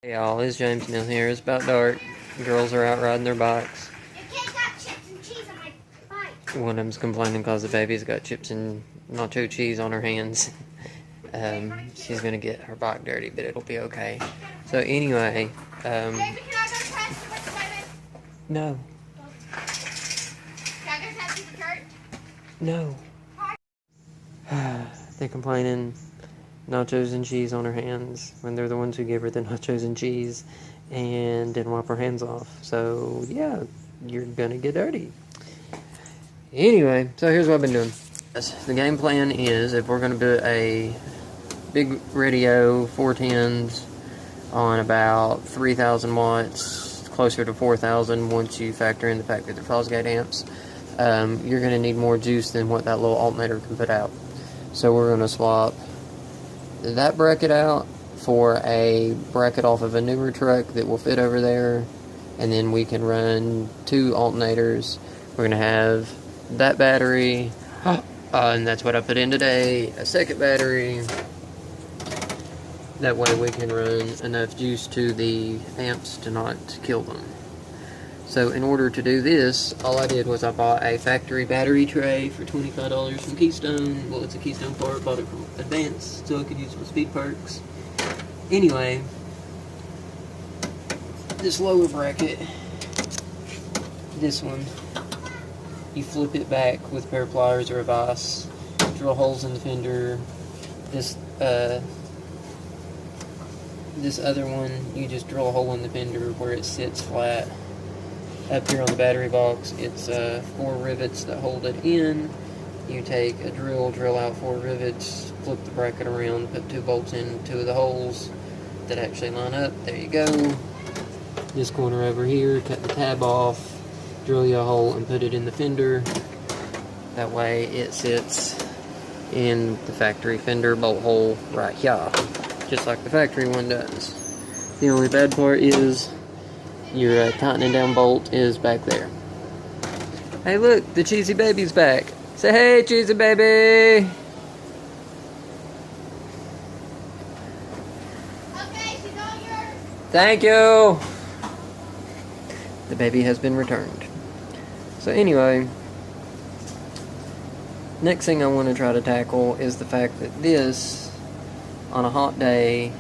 Hey y'all, it's James Neal here. It's about dark. Girls are out riding their bikes. Your kid got chips and cheese on my bike. One of them's complaining because the baby's got chips and nacho cheese on her hands. She's gonna get her bike dirty, but it'll be okay. So anyway, Baby, can I go to press with the baby? no, Can I go to the church? no. They're complaining nachos and cheese on her hands when they're the ones who gave her the nachos and cheese and didn't wipe her hands off. So yeah, you're gonna get dirty. Anyway, so here's what I've been doing. The game plan is, if we're gonna put a big radio 410s on about 3,000 watts, closer to 4,000 once you factor in the fact that they're Fosgate amps, you're gonna need more juice than what that little alternator can put out. So we're gonna swap that bracket out for a bracket off of a newer truck that will fit over there, and then we can run two alternators. We're gonna have that battery, and that's what I put in today, a second battery. That way we can run enough juice to the amps to not kill them. So in order to do this, all I did was I bought a factory battery tray for $25 from Keystone. Well, it's a Keystone part, bought it from Advance so I could use my speed perks. Anyway, this lower bracket, this one, you flip it back with a pair of pliers or a vise, drill holes in the fender. This other one, you just drill a hole in the fender where it sits flat. Up here on the battery box, it's 4 rivets that hold it in. You take a drill out 4 rivets, flip the bracket around, put 2 bolts in 2 of the holes that actually line up. There you go. This corner over here, cut the tab off, drill you a hole and put it in the fender. That way it sits in the factory fender bolt hole right here, just like the factory one does. The only bad part is your tightening down bolt is back there. Hey look, the cheesy baby's back. Say hey, cheesy baby! Okay, she's all yours. Thank you! The baby has been returned. So anyway, next thing I want to try to tackle is the fact that this, on a hot day,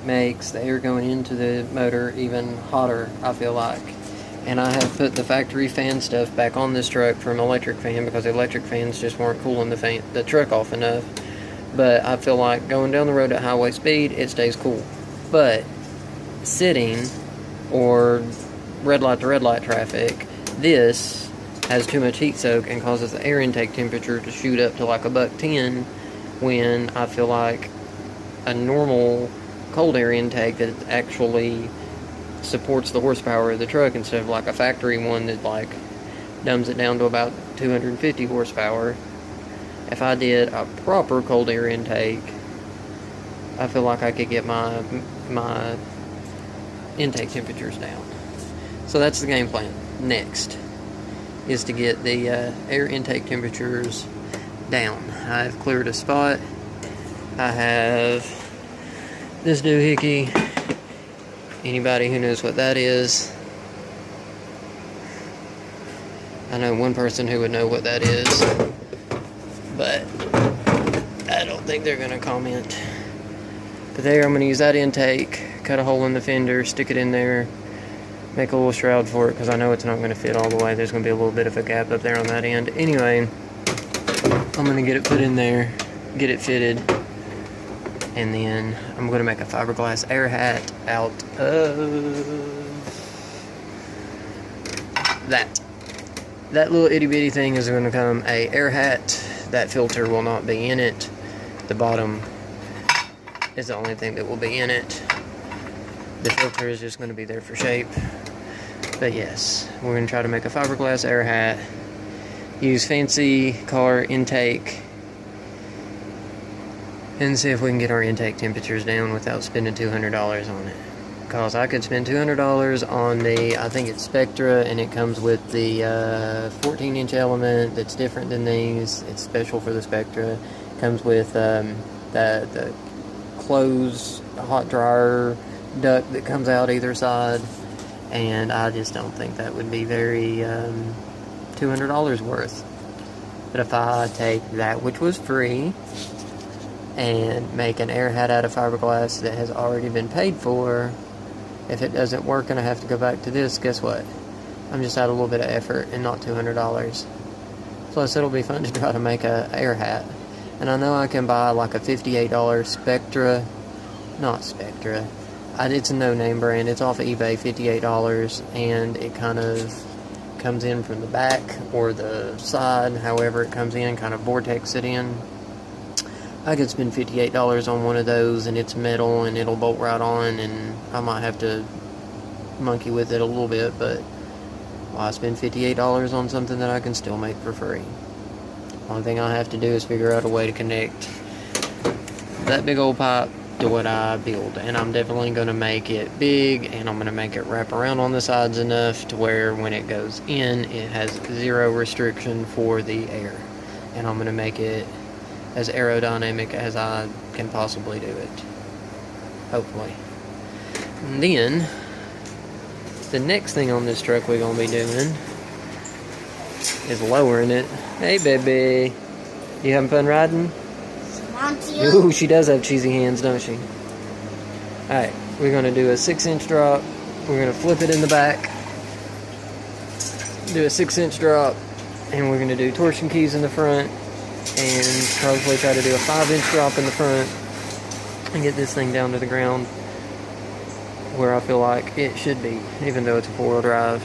makes the air going into the motor even hotter, I feel like. And I have put the factory fan stuff back on this truck from electric fan because the electric fans just weren't cooling the truck off enough. But I feel like going down the road at highway speed, it stays cool. But sitting or red light to red light traffic, this has too much heat soak and causes the air intake temperature to shoot up to like $110, when I feel like a normal cold air intake that actually supports the horsepower of the truck instead of like a factory one that like dumbs it down to about 250 horsepower. If I did a proper cold air intake, I feel like I could get my intake temperatures down. So that's the game plan. Next is to get the air intake temperatures down. I've cleared a spot. I have this doohickey. Anybody who knows what that is, I know one person who would know what that is, but I don't think they're gonna comment. But there, I'm gonna use that intake, cut a hole in the fender, stick it in there, make a little shroud for it because I know it's not gonna fit all the way. There's gonna be a little bit of a gap up there on that end. Anyway, I'm gonna get it put in there, get it fitted, and then I'm going to make a fiberglass air hat out of that. That little itty bitty thing is going to become a air hat. That filter will not be in it. The bottom is the only thing that will be in it. The filter is just going to be there for shape. But yes, we're going to try to make a fiberglass air hat. Use fancy car intake and see if we can get our intake temperatures down without spending $200 on it. Because I could spend $200 on the, I think it's Spectra, and it comes with the 14-inch element that's different than these. It's special for the Spectra. It comes with the clothes hot dryer duct that comes out either side, and I just don't think that would be very $200 worth. But if I take that which was free and make an air hat out of fiberglass that has already been paid for, if it doesn't work and I have to go back to this, guess what? I'm just out a little bit of effort and not $200. Plus, it'll be fun to try to make a air hat. And I know I can buy like a $58 Spectra, not Spectra, it's a no-name brand, it's off of eBay, $58, and it kind of comes in from the back or the side, however it comes in, kind of vortex it in. I could spend $58 on one of those, and it's metal and it'll bolt right on, and I might have to monkey with it a little bit, but why spend $58 on something that I can still make for free? Only thing I have to do is figure out a way to connect that big old pipe to what I build, and I'm definitely going to make it big, and I'm going to make it wrap around on the sides enough to where when it goes in, it has zero restriction for the air, and I'm going to make it as aerodynamic as I can possibly do it, hopefully. And then the next thing on this truck we're going to be doing is lowering it. Hey baby, you having fun riding? Ooh, she does have cheesy hands, don't she? Alright, we're going to do a 6-inch drop. We're going to flip it in the back. Do a 6-inch drop. And we're going to do torsion keys in the front. And probably try to do a 5-inch drop in the front. And get this thing down to the ground where I feel like it should be, even though it's a 4-wheel drive.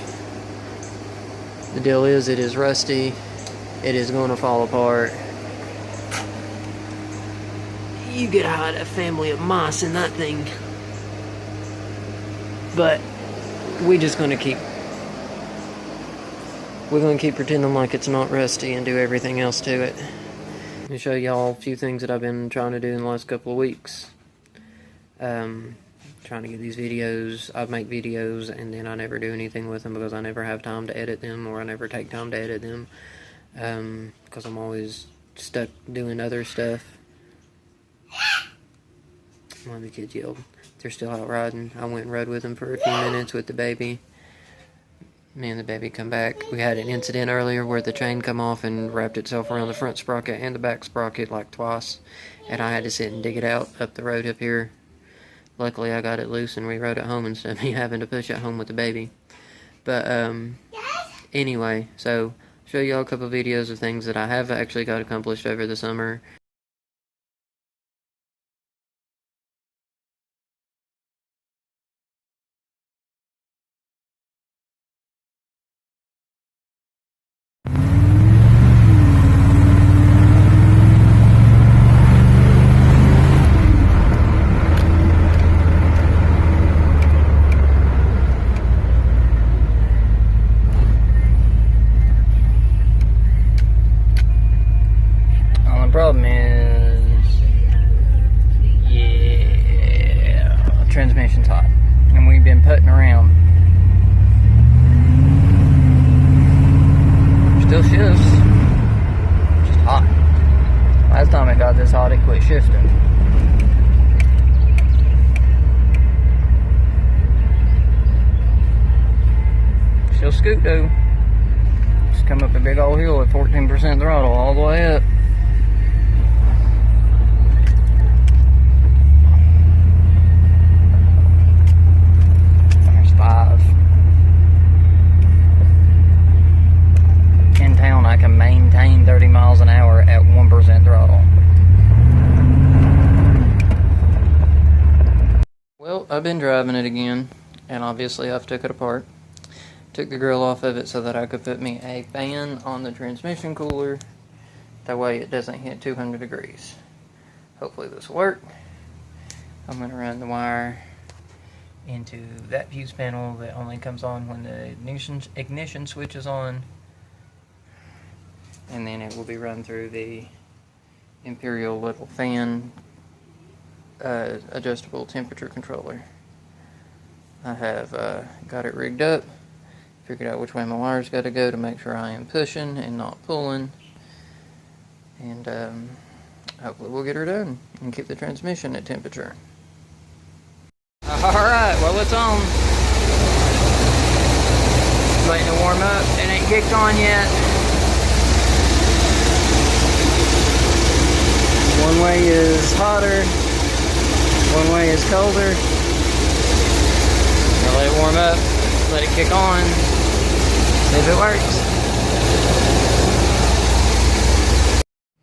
The deal is, it is rusty. It is going to fall apart. You could hide a family of mice in that thing. But we're going to keep pretending like it's not rusty and do everything else to it. Let me show y'all a few things that I've been trying to do in the last couple of weeks. Trying to get these videos. I make videos and then I never do anything with them because I never have time to edit them, or I never take time to edit them. Because I'm always stuck doing other stuff. One of the kids yelled. They're still out riding. I went and rode with them for a few minutes with the baby. Me and the baby come back. We had an incident earlier where the chain come off and wrapped itself around the front sprocket and the back sprocket like twice. And I had to sit and dig it out up the road up here. Luckily I got it loose and we rode it home instead of me having to push it home with the baby. But anyway, so show y'all a couple videos of things that I have actually got accomplished over the summer. Problem is, yeah, transmission's hot, and we've been putting around. Still shifts, just hot. Last time it got this hot, it quit shifting. Still scoot though. Just come up a big old hill at 14% throttle all the way up. In town, I can maintain 30 miles an hour at 1% throttle. Well, I've been driving it again, and obviously I've took it apart. Took the grill off of it so that I could put me a fan on the transmission cooler. That way it doesn't hit 200 degrees. Hopefully this will work. I'm going to run the wire into that fuse panel that only comes on when the ignition switch is on, and then it will be run through the Imperial little fan adjustable temperature controller. I have got it rigged up, figured out which way my wire's got to go to make sure I am pushing and not pulling, and hopefully we'll get her done and keep the transmission at temperature. Alright, well it's on. Waiting to warm up. It ain't kicked on yet. One way is hotter, one way is colder. Now let it warm up, let it kick on, see if it works.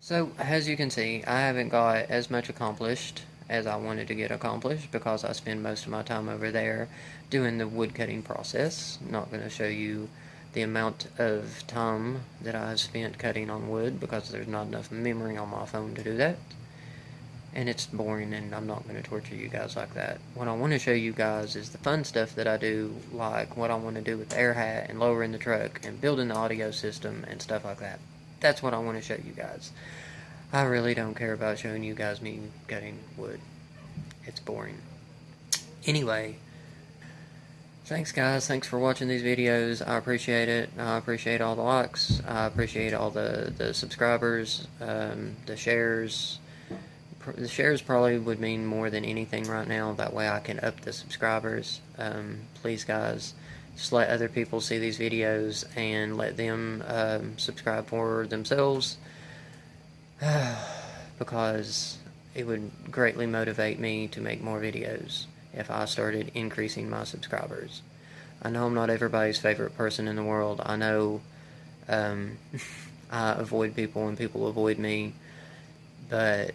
So, as you can see, I haven't got as much accomplished as I wanted to get accomplished because I spend most of my time over there doing the wood cutting process. I'm not going to show you the amount of time that I've spent cutting on wood because there's not enough memory on my phone to do that. And it's boring, and I'm not going to torture you guys like that. What I want to show you guys is the fun stuff that I do, like what I want to do with the air hat and lowering the truck and building the audio system and stuff like that. That's what I want to show you guys. I really don't care about showing you guys me cutting wood. It's boring. Anyway, thanks guys. Thanks for watching these videos. I appreciate it. I appreciate all the likes. I appreciate all the subscribers, the shares. The shares probably would mean more than anything right now. That way I can up the subscribers. Please guys, just let other people see these videos and let them subscribe for themselves. Because it would greatly motivate me to make more videos if I started increasing my subscribers. I know I'm not everybody's favorite person in the world. I know I avoid people and people avoid me, but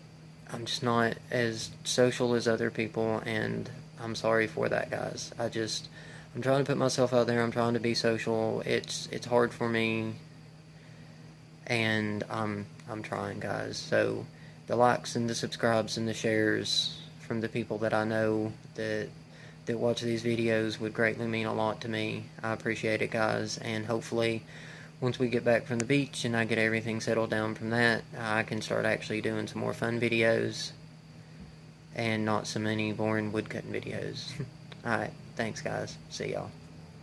I'm just not as social as other people, and I'm sorry for that, guys. I'm trying to put myself out there. I'm trying to be social. It's hard for me, and I'm trying, guys. So the likes and the subscribes and the shares from the people that I know that watch these videos would greatly mean a lot to me. I appreciate it, guys, and hopefully once we get back from the beach and I get everything settled down from that, I can start actually doing some more fun videos and not so many boring woodcutting videos. Alright, thanks guys. See y'all.